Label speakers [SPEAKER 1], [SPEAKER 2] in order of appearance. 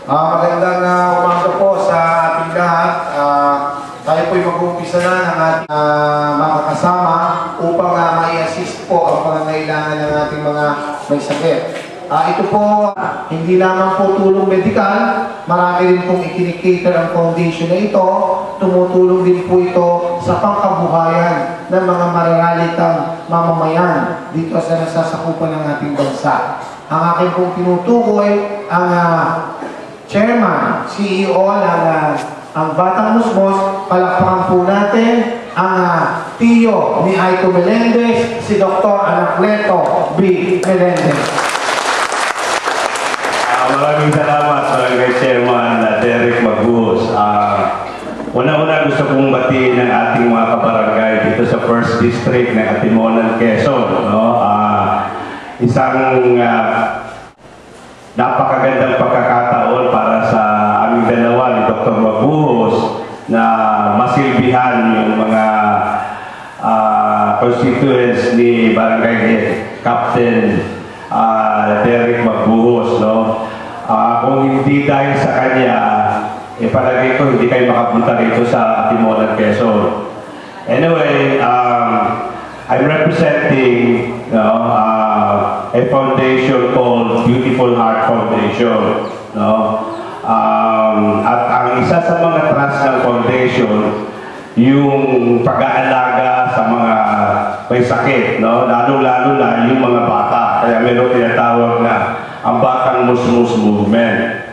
[SPEAKER 1] Magandang umaga po sa ating lahat. Tayo po'y mag-uumpisa na ng ating mga kasama upang mai-assist po ang pangangailangan ng ating mga may sakit. Ito po, hindi lamang po tulong medikal, marami rin pong ikinikater ang foundation na ito. Tumutulong din po ito sa pangkabuhayan ng mga mararalitang mamamayan dito sa nasasakupan ng ating bansa. Ang aking pong tinutukoy ang Chairman, CEO ng ang Batang Musmos. Palakpakan po natin ang tiyo ni Aiko Melendez, si Dr. Anacleto B. Melendez.
[SPEAKER 2] Maraming salamat kay Chairman Derek Magbuhos. Una-una gusto kong batiin ng ating mga kabarangay dito sa 1st District ng Atimonan, Quezon. No? Isang napakagandang pagkakataon para sa aming dalawa ni Dr. Magbuhos na masilbihan yung mga constituents ni Barangay Captain Derek Magbuhos. No? Kung hindi dahil sa kanya, palagay ko hindi kayo makapunta rito sa Atimonan, Quezon. Anyway, I'm representing a foundation called Beautiful Heart Foundation. No? At ang isa sa mga trust ng foundation, yung pag-aalaga sa mga may sakit, no? Lalo-lalo na yung mga bata. Kaya meron tinatawag na ang Batang Musmos Movement.